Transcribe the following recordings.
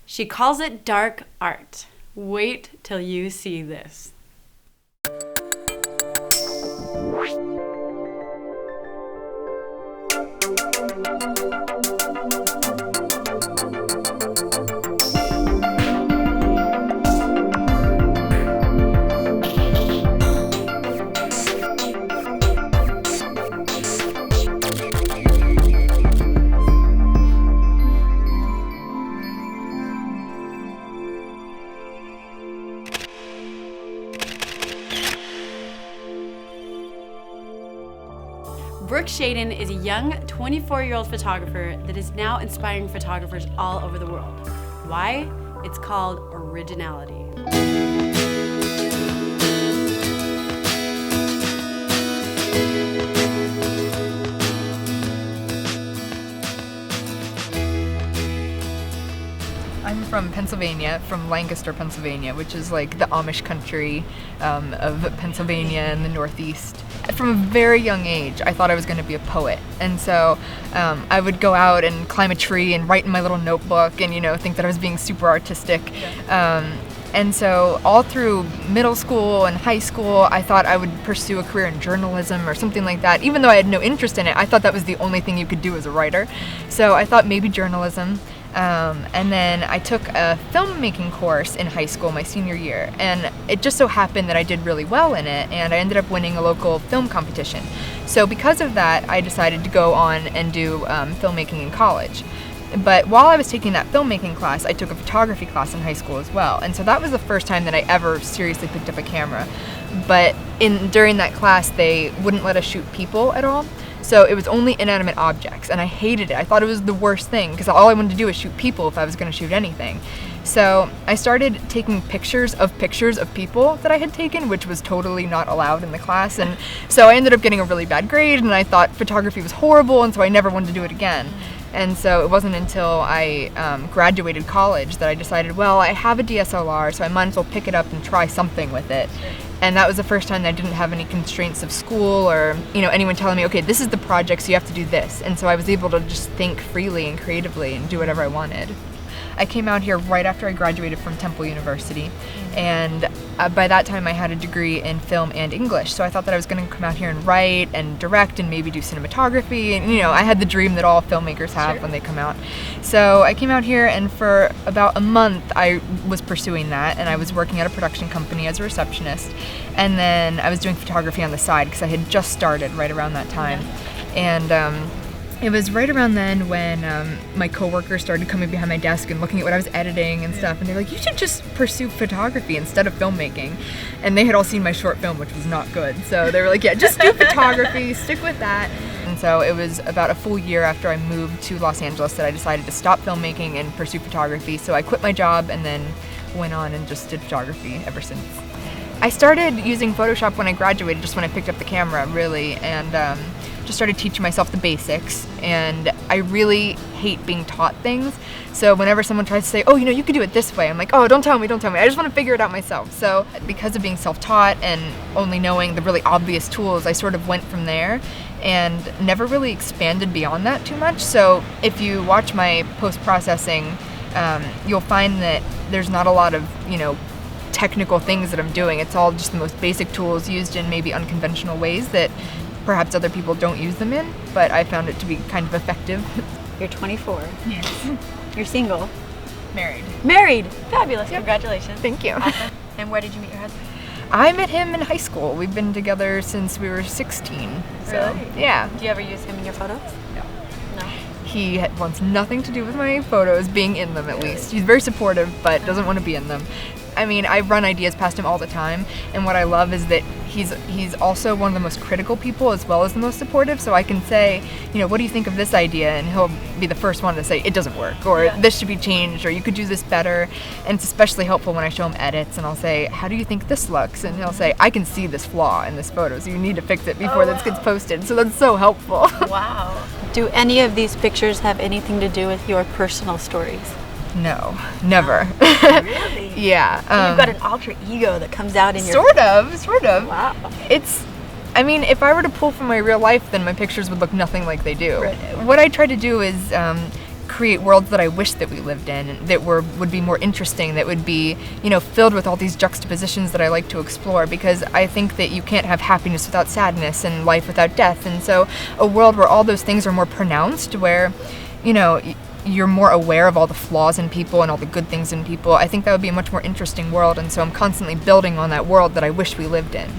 She calls it dark art. Wait till you see this. Brooke Shaden is a young 24-year-old photographer that is now inspiring photographers all over the world. Why? It's called originality. I'm from Pennsylvania, from Lancaster, Pennsylvania, which is like the Amish country of Pennsylvania in the Northeast. From a very young age, I thought I was going to be a poet, and so I would go out and climb a tree and write in my little notebook, and think that I was being super artistic. And so all through middle school and high school, I thought I would pursue a career in journalism or something like that. Even though I had no interest in it, I thought that was the only thing you could do as a writer. So I thought maybe journalism. And then I took a filmmaking course in high school my senior year, and it just so happened that I did really well in it, and I ended up winning a local film competition. So because of that, I decided to go on and do filmmaking in college. But while I was taking that filmmaking class, I took a photography class in high school as well, and so that was the first time that I ever seriously picked up a camera. But during that class, they wouldn't let us shoot people at all. So it was only inanimate objects, and I hated it. I thought it was the worst thing, because all I wanted to do was shoot people if I was going to shoot anything. So I started taking pictures of people that I had taken, which was totally not allowed in the class. And so I ended up getting a really bad grade, and I thought photography was horrible, and so I never wanted to do it again. And so it wasn't until I graduated college that I decided, well, I have a DSLR, so I might as well pick it up and try something with it. And that was the first time that I didn't have any constraints of school or anyone telling me, okay, this is the project, so you have to do this. And so I was able to just think freely and creatively and do whatever I wanted. I came out here right after I graduated from Temple University, and by that time I had a degree in film and English, so I thought that I was going to come out here and write and direct and maybe do cinematography, and I had the dream that all filmmakers have when they come out. So I came out here, and for about a month I was pursuing that, and I was working at a production company as a receptionist, and then I was doing photography on the side because I had just started right around that time. And it was right around then when my coworkers started coming behind my desk and looking at what I was editing and stuff, and they were like, you should just pursue photography instead of filmmaking. And they had all seen my short film, which was not good, so they were like, yeah, just do photography, stick with that. And so it was about a full year after I moved to Los Angeles that I decided to stop filmmaking and pursue photography. So I quit my job and then went on and just did photography ever since. I started using Photoshop when I graduated, just when I picked up the camera, really, and just started teaching myself the basics. And I really hate being taught things. So whenever someone tries to say, oh, you could do it this way, I'm like, oh, don't tell me. I just want to figure it out myself. So because of being self-taught and only knowing the really obvious tools, I sort of went from there and never really expanded beyond that too much. So if you watch my post-processing, you'll find that there's not a lot of, technical things that I'm doing. It's all just the most basic tools used in maybe unconventional ways that perhaps other people don't use them in, but I found it to be kind of effective. You're 24. Yes. You're single. Married. Fabulous. Yep. Congratulations. Thank you. Awesome. And where did you meet your husband? I met him in high school. We've been together since we were 16. So, really? Yeah. Do you ever use him in your photos? No. He wants nothing to do with my photos, being in them at least. He's very supportive, but doesn't want to be in them. I mean, I run ideas past him all the time, and what I love is that he's also one of the most critical people as well as the most supportive, so I can say, what do you think of this idea? And he'll be the first one to say, it doesn't work, or this should be changed, or you could do this better. And it's especially helpful when I show him edits, and I'll say, how do you think this looks? And he'll say, I can see this flaw in this photo, so you need to fix it before this gets posted. So that's so helpful. Wow. Do any of these pictures have anything to do with your personal stories? No, never. Really? Yeah. So you've got an alter ego that comes out in your... Sort of. Wow. If I were to pull from my real life, then my pictures would look nothing like they do. Right. What I try to do is create worlds that I wish that we lived in, and that would be more interesting, that would be, you know, filled with all these juxtapositions that I like to explore, because I think that you can't have happiness without sadness and life without death. And so a world where all those things are more pronounced, where, you know, you're more aware of all the flaws in people and all the good things in people, I think that would be a much more interesting world. And so I'm constantly building on that world that I wish we lived in.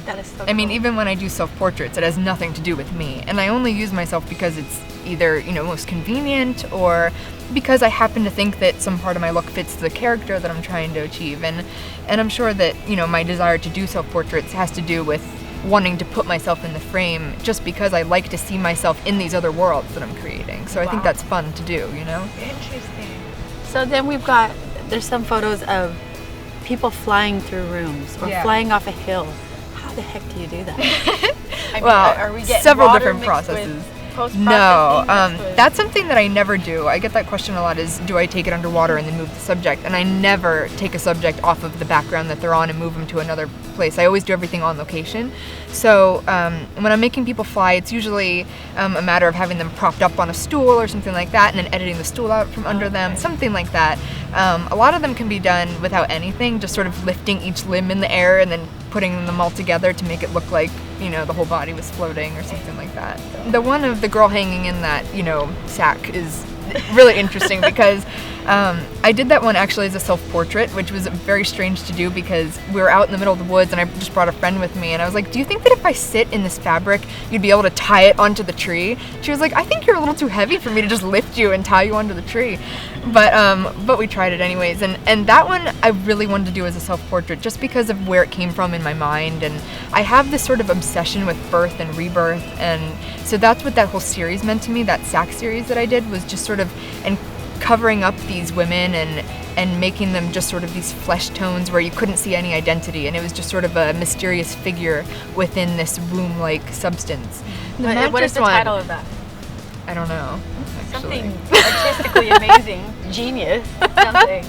That is so I mean, cool. even when I do self-portraits, it has nothing to do with me. And I only use myself because it's either, you know, most convenient, or because I happen to think that some part of my look fits the character that I'm trying to achieve. And I'm sure that, you know, my desire to do self-portraits has to do with wanting to put myself in the frame, just because I like to see myself in these other worlds that I'm creating. So I think that's fun to do, you know? Interesting. So then there's some photos of people flying through rooms or flying off a hill. How the heck do you do that? I mean, Well, are we getting several water different mixed with processes. post-processing No, mixed with- that's something that I never do. I get that question a lot, is do I take it underwater and then move the subject? And I never take a subject off of the background that they're on and move them to another place. I always do everything on location. So when I'm making people fly, it's usually a matter of having them propped up on a stool or something like that, and then editing the stool out from under them, something like that. A lot of them can be done without anything, just sort of lifting each limb in the air and then putting them all together to make it look like, you know, the whole body was floating or something like that. The one of the girl hanging in that, you know, sack is really interesting because I did that one actually as a self-portrait, which was very strange to do because we were out in the middle of the woods and I just brought a friend with me, and I was like, do you think that if I sit in this fabric you'd be able to tie it onto the tree? She was like, I think you're a little too heavy for me to just lift you and tie you onto the tree. But we tried it anyways, and that one I really wanted to do as a self-portrait just because of where it came from in my mind, and I have this sort of obsession with birth and rebirth, and so that's what that whole series meant to me. That sack series that I did was just sort of covering up these women and making them just sort of these flesh tones where you couldn't see any identity, and it was just sort of a mysterious figure within this womb-like substance. What is the title of that? I don't know, actually. Something artistically amazing. Genius. Something.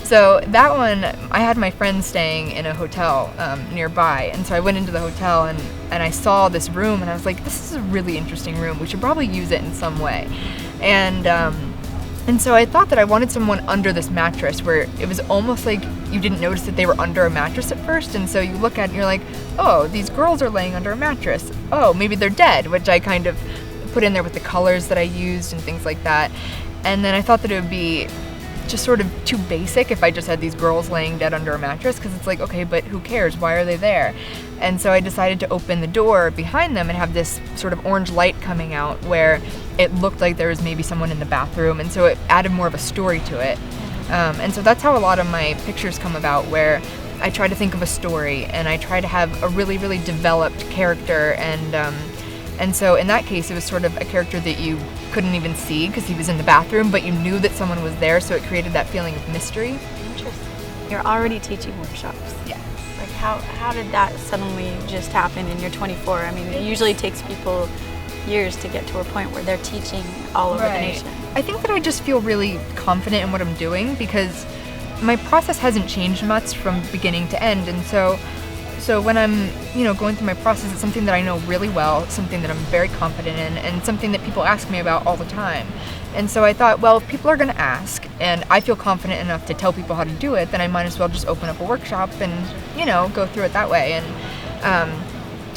So that one, I had my friend staying in a hotel nearby, and so I went into the hotel and I saw this room, and I was like, this is a really interesting room. We should probably use it in some way. And so I thought that I wanted someone under this mattress where it was almost like you didn't notice that they were under a mattress at first, and so you look at it and you're like, oh, these girls are laying under a mattress. Oh, maybe they're dead, which I kind of put in there with the colors that I used and things like that. And then I thought that it would be just sort of too basic if I just had these girls laying dead under a mattress, because it's like, okay, but who cares? Why are they there? And so I decided to open the door behind them and have this sort of orange light coming out where it looked like there was maybe someone in the bathroom, and so it added more of a story to it. And so that's how a lot of my pictures come about, where I try to think of a story and I try to have a really, really developed character, and so in that case, it was sort of a character that you couldn't even see because he was in the bathroom, but you knew that someone was there, so it created that feeling of mystery. Interesting. You're already teaching workshops. Yeah. Like how did that suddenly just happen in your 24? I mean, it usually takes people years to get to a point where they're teaching all over the nation. I think that I just feel really confident in what I'm doing because my process hasn't changed much from beginning to end, and so when I'm, going through my process, it's something that I know really well, something that I'm very confident in, and something that people ask me about all the time. And so I thought, well, if people are going to ask, and I feel confident enough to tell people how to do it, then I might as well just open up a workshop and, go through it that way. And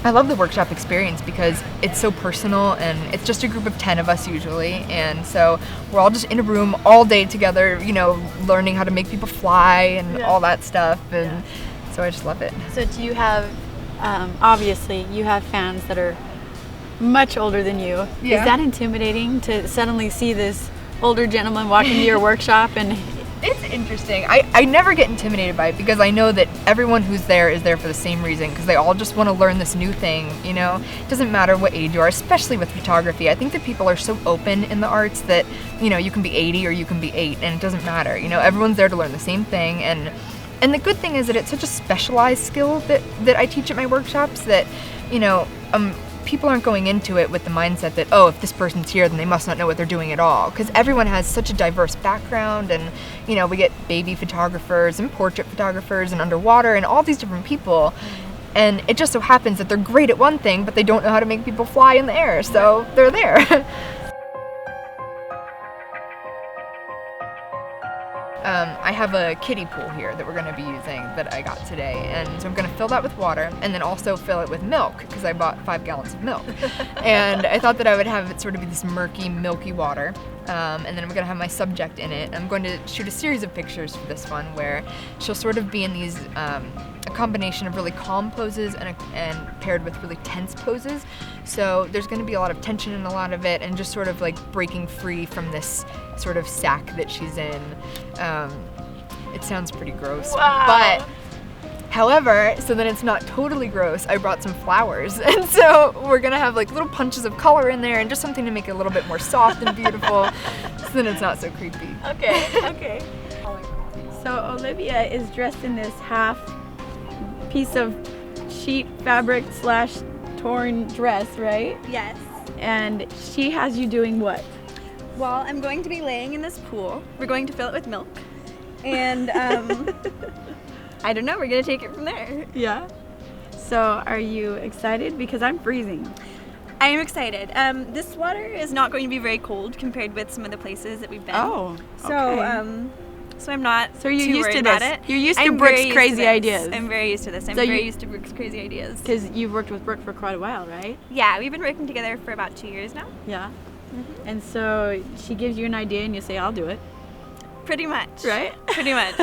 I love the workshop experience because it's so personal, and it's just a group of 10 of us usually, and so we're all just in a room all day together, learning how to make people fly and all that stuff, and so I just love it. So do you have, obviously, you have fans that are much older than you. Yeah. Is that intimidating to suddenly see this older gentleman walk into your workshop? And it's interesting. I never get intimidated by it because I know that everyone who's there is there for the same reason, because they all just want to learn this new thing, It doesn't matter what age you are, especially with photography. I think that people are so open in the arts that, you can be 80 or you can be 8 and it doesn't matter. Everyone's there to learn the same thing, and the good thing is that it's such a specialized skill that I teach at my workshops that, people aren't going into it with the mindset that, oh, if this person's here, then they must not know what they're doing at all. Because everyone has such a diverse background, and, we get baby photographers and portrait photographers and underwater and all these different people. And it just so happens that they're great at one thing, but they don't know how to make people fly in the air, so they're there. I have a kiddie pool here that we're going to be using that I got today, and so I'm going to fill that with water and then also fill it with milk because I bought 5 gallons of milk. And I thought that I would have it sort of be this murky, milky water, and then I'm going to have my subject in it. I'm going to shoot a series of pictures for this one where she'll sort of be in these a combination of really calm poses and paired with really tense poses. So there's going to be a lot of tension in a lot of it, and just sort of like breaking free from this sort of sack that she's in. It sounds pretty gross, but however, so that it's not totally gross, I brought some flowers, and so we're gonna have like little punches of color in there and just something to make it a little bit more soft and beautiful, so then it's not so creepy. Okay. So Olivia is dressed in this half piece of sheet fabric / torn dress, right? Yes. And she has you doing what? Well, I'm going to be laying in this pool. We're going to fill it with milk. And I don't know, we're going to take it from there. Yeah. So are you excited? Because I'm freezing. I am excited. This water is not going to be very cold compared with some of the places that we've been. Oh, So, so I'm not So you're too used to worried this. about it. You're used to I'm Brooke's very used crazy to this. ideas. I'm very used to this. I'm So very you- used to Brooke's crazy ideas. Because you've worked with Brooke for quite a while, right? Yeah, we've been working together for about 2 years now. Yeah. And so she gives you an idea and you say, I'll do it. Pretty much. Right? Pretty much.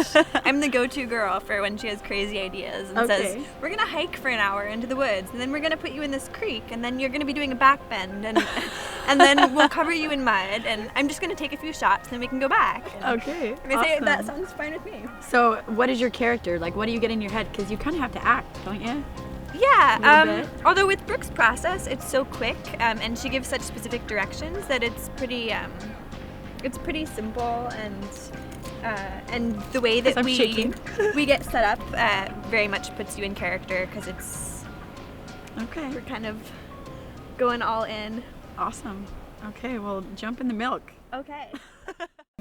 I'm the go-to girl for when she has crazy ideas and says, we're going to hike for an hour into the woods, and then we're going to put you in this creek, and then you're going to be doing a back bend, and then we'll cover you in mud, and I'm just going to take a few shots, and then we can go back. Okay. And I say, that sounds fine with me. So what is your character? Like, what do you get in your head? Because you kind of have to act, don't you? Yeah, Little bit. although with Brooke's process, it's so quick, and she gives such specific directions that it's pretty simple, and the way that I'm shaking. we get set up very much puts you in character, because we're kind of going all in. Awesome. Okay, well, jump in the milk. Okay.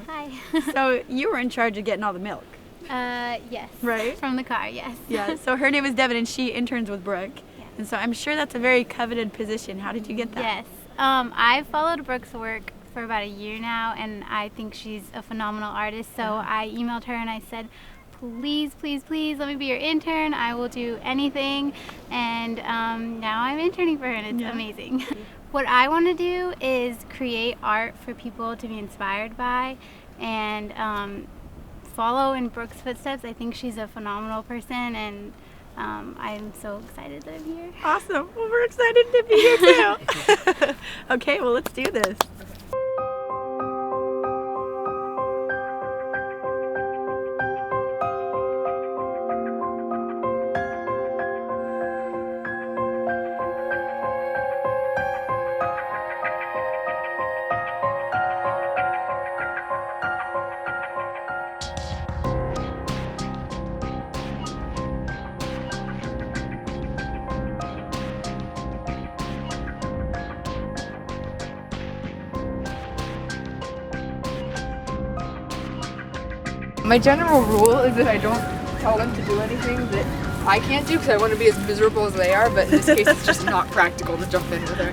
Hi. So you were in charge of getting all the milk, Yes. right? From the car, yes. Yeah. So her name is Devon, and she interns with Brooke. Yes. And so I'm sure that's a very coveted position. How did you get that? Yes. I've followed Brooke's work for about a year now, and I think she's a phenomenal artist. So I emailed her and I said, please, please, please let me be your intern. I will do anything. And now I'm interning for her, and it's amazing. What I want to do is create art for people to be inspired by, and follow in Brooke's footsteps. I think she's a phenomenal person, and I'm so excited that I'm here. Awesome. Well, we're excited to be here too. Okay, well, let's do this. My general rule is that I don't tell them to do anything that I can't do because I want to be as miserable as they are, but in this case it's just not practical to jump in with her.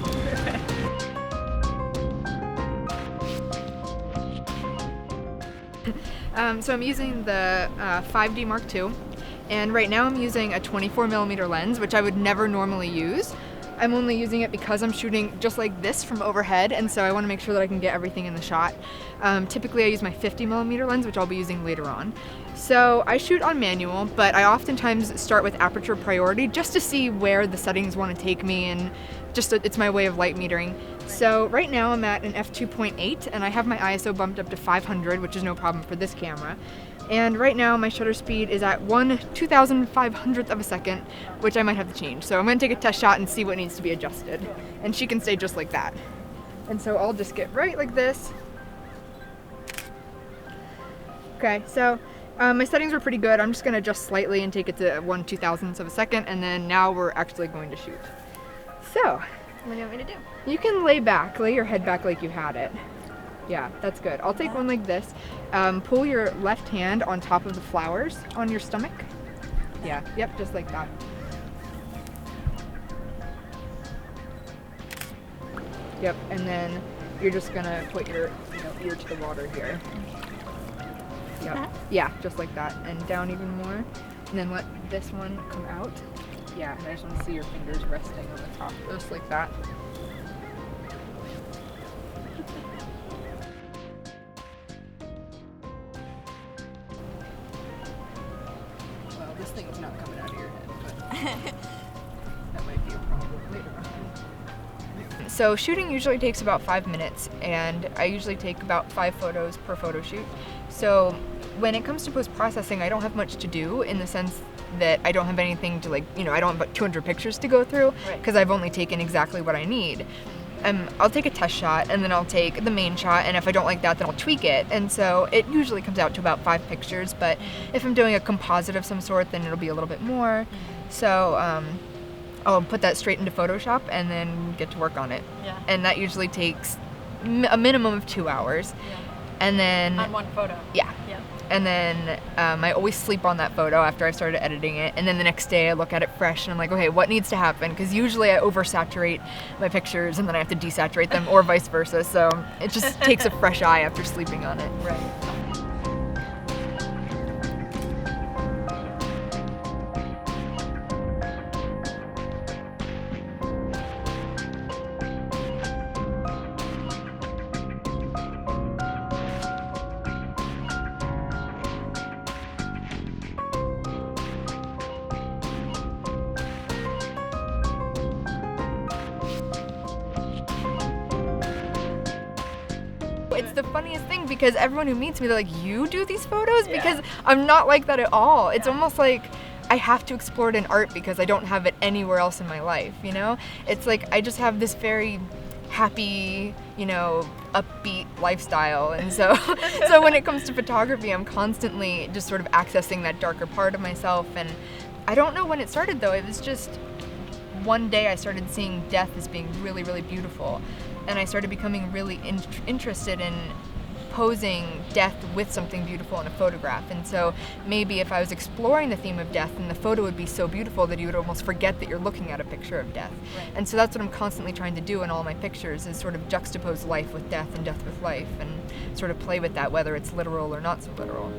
So I'm using the 5D Mark II, and right now I'm using a 24mm lens, which I would never normally use. I'm only using it because I'm shooting just like this from overhead, and so I want to make sure that I can get everything in the shot. Typically I use my 50mm lens, which I'll be using later on. So I shoot on manual, but I oftentimes start with aperture priority just to see where the settings want to take me, and just it's my way of light metering. So right now I'm at an f2.8, and I have my ISO bumped up to 500, which is no problem for this camera. And right now my shutter speed is at 1/2500th of a second, which I might have to change. So I'm gonna take a test shot and see what needs to be adjusted. And she can stay just like that. And so I'll just get right like this. Okay, so my settings were pretty good. I'm just gonna adjust slightly and take it to 1/2000th of a second, and then now we're actually going to shoot. So, What do you want me to do? you can lay your head back like you had it. Yeah, that's good. I'll take one like this. Pull your left hand on top of the flowers on your stomach. Yeah, yep, just like that. Yep, and then you're just gonna put your ear to the water here. Yep. Yeah, just like that. And down even more. And then let this one come out. Yeah, and I just want to see your fingers resting on the top, just like that. Well, this thing is not coming out of your head, but that might be a problem later on. So shooting usually takes about 5 minutes, and I usually take about 5 photos per photo shoot. So when it comes to post-processing, I don't have much to do in the sense that I don't have anything to I don't have about 200 pictures to go through because I've only taken exactly what I need. I'll take a test shot and then I'll take the main shot, and if I don't like that, then I'll tweak it. And so it usually comes out to about 5 pictures, but if I'm doing a composite of some sort, then it'll be a little bit more. So I'll put that straight into Photoshop and then get to work on it. Yeah. And that usually takes a minimum of 2 hours. Yeah. And then On one photo. Yeah. Yeah. And then I always sleep on that photo after I've started editing it. And then the next day I look at it fresh and I'm like, okay, what needs to happen? Because usually I oversaturate my pictures and then I have to desaturate them or vice versa. So it just takes a fresh eye after sleeping on it. Right. It's the funniest thing because everyone who meets me, they're like, you do these photos? Because I'm not like that at all. It's almost like I have to explore it in art because I don't have it anywhere else in my life, you know? It's like I just have this very happy, upbeat lifestyle. And so so when it comes to photography, I'm constantly just sort of accessing that darker part of myself. And I don't know when it started though. It was just one day I started seeing death as being really, really beautiful. And I started becoming really interested in posing death with something beautiful in a photograph. And so maybe if I was exploring the theme of death, then the photo would be so beautiful that you would almost forget that you're looking at a picture of death. Right. And so that's what I'm constantly trying to do in all my pictures, is sort of juxtapose life with death and death with life, and sort of play with that, whether it's literal or not so literal.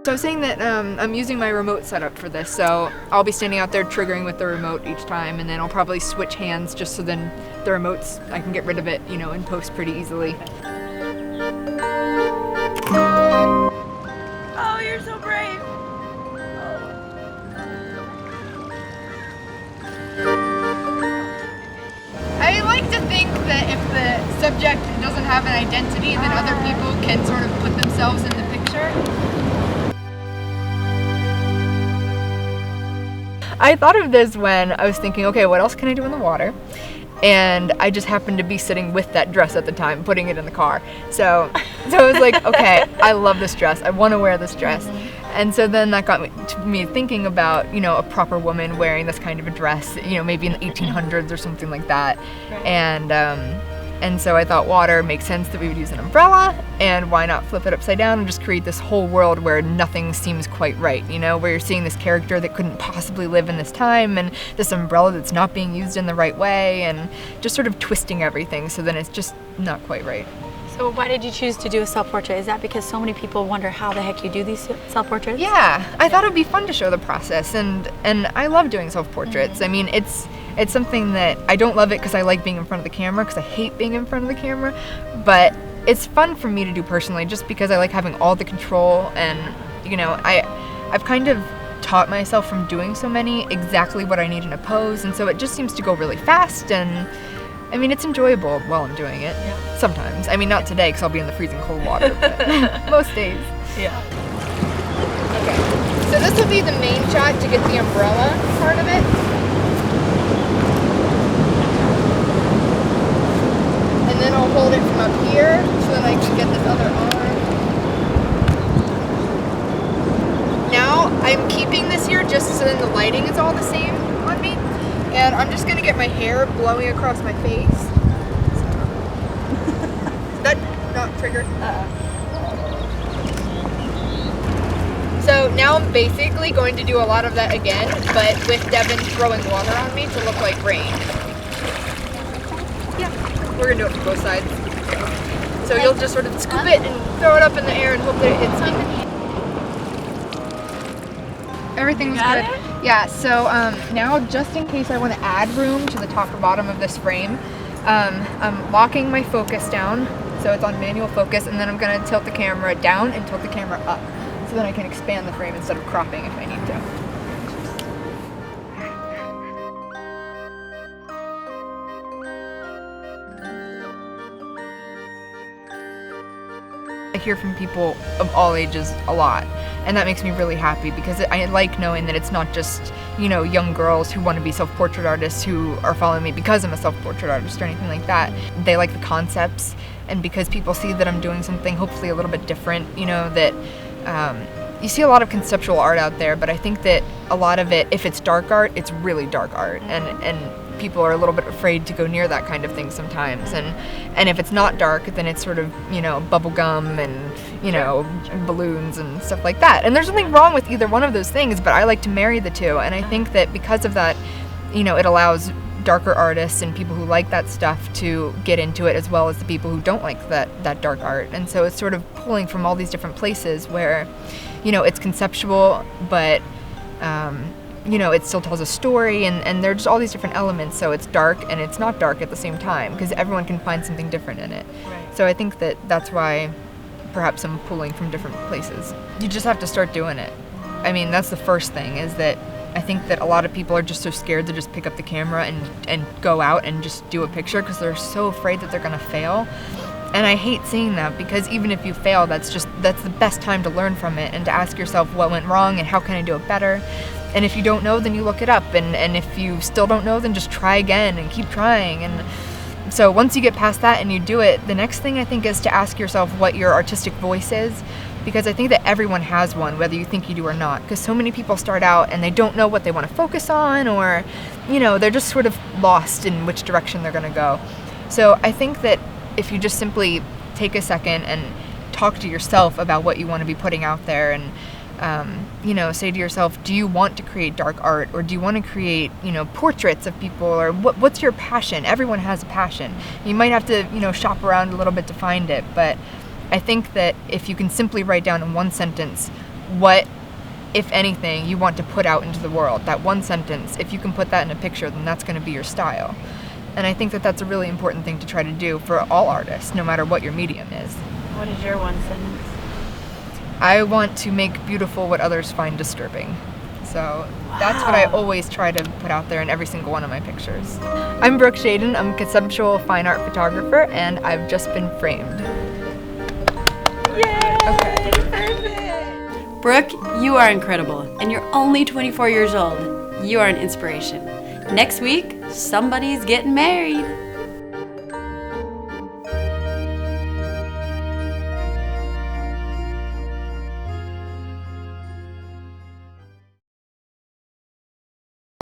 So I was saying that I'm using my remote setup for this, so I'll be standing out there triggering with the remote each time, and then I'll probably switch hands just so then the remote's, I can get rid of it, in post pretty easily. Oh, you're so brave. I like to think that if the subject doesn't have an identity, then other people can sort of put themselves in the picture. I thought of this when I was thinking, okay, what else can I do in the water? And I just happened to be sitting with that dress at the time, putting it in the car. So I was like, okay, I love this dress. I want to wear this dress. And so then that got me thinking about, a proper woman wearing this kind of a dress, maybe in the 1800s or something like that. Right. And so I thought water makes sense that we would use an umbrella, and why not flip it upside down and just create this whole world where nothing seems quite right, where you're seeing this character that couldn't possibly live in this time, and this umbrella that's not being used in the right way, and just sort of twisting everything so then it's just not quite right. So why did you choose to do a self-portrait? Is that because so many people wonder how the heck you do these self-portraits? Yeah, I thought it would be fun to show the process, and I love doing self-portraits. I mean, it's something that I don't love it because I like being in front of the camera, because I hate being in front of the camera, but it's fun for me to do personally just because I like having all the control, and I've kind of taught myself from doing so many exactly what I need in a pose, and so it just seems to go really fast, and I mean, it's enjoyable while I'm doing it. Yeah. Sometimes. I mean, not today because I'll be in the freezing cold water, but most days. Yeah. Okay. So this will be the main shot to get the umbrella part of it. And then I'll hold it from up here so that I can get this other arm. Now I'm keeping this here just so then the lighting is all the same on me. And I'm just gonna get my hair blowing across my face. So That not trigger. So now I'm basically going to do a lot of that again, but with Devon throwing water on me to look like rain. Yeah, we're gonna do it from both sides. So you'll just sort of scoop it and throw it up in the air and hope that it hits me. Everything's good. Yeah, so now just in case I want to add room to the top or bottom of this frame, I'm locking my focus down, so it's on manual focus, and then I'm gonna tilt the camera down and tilt the camera up, so then I can expand the frame instead of cropping if I need to. I hear from people of all ages a lot, and that makes me really happy because I like knowing that it's not just, you know, young girls who want to be self-portrait artists who are following me because I'm a self-portrait artist or anything like that. They like the concepts, and because people see that I'm doing something hopefully a little bit different, you know, that you see a lot of conceptual art out there, but I think that a lot of it, if it's dark art, it's really dark art, and people are a little bit afraid to go near that kind of thing sometimes, and if it's not dark, then it's sort of, you know, bubble gum and, you know, balloons and stuff like that. And there's nothing wrong with either one of those things, but I like to marry the two, and I think that because of that, you know, it allows darker artists and people who like that stuff to get into it, as well as the people who don't like that dark art. And so it's sort of pulling from all these different places where, you know, it's conceptual, but you know, it still tells a story, and there's just all these different elements, so it's dark and it's not dark at the same time, because everyone can find something different in it. Right. So I think that that's why perhaps I'm pulling from different places. You just have to start doing it. I mean, that's the first thing, is that I think that a lot of people are just so scared to just pick up the camera and go out and just do a picture because they're so afraid that they're gonna fail. And I hate seeing that, because even if you fail, that's the best time to learn from it and to ask yourself what went wrong and how can I do it better. And if you don't know, then you look it up, and if you still don't know, then just try again and keep trying. And so once you get past that and you do it, the next thing I think is to ask yourself what your artistic voice is, because I think that everyone has one, whether you think you do or not, because so many people start out and they don't know what they want to focus on, or, you know, they're just sort of lost in which direction they're going to go. So I think that if you just simply take a second and talk to yourself about what you want to be putting out there, and you know, say to yourself, do you want to create dark art, or do you want to create, you know, portraits of people, or what's your passion? Everyone has a passion. You might have to, you know, shop around a little bit to find it, but I think that if you can simply write down in one sentence what, if anything, you want to put out into the world, that one sentence, if you can put that in a picture, then that's going to be your style. And I think that that's a really important thing to try to do for all artists, no matter what your medium is. What is your one sentence? I want to make beautiful what others find disturbing. So that's what I always try to put out there in every single one of my pictures. I'm Brooke Shaden. I'm a conceptual fine art photographer, and I've just been framed. Yay! Okay. Perfect! Brooke, you are incredible, and you're only 24 years old. You are an inspiration. Next week, somebody's getting married.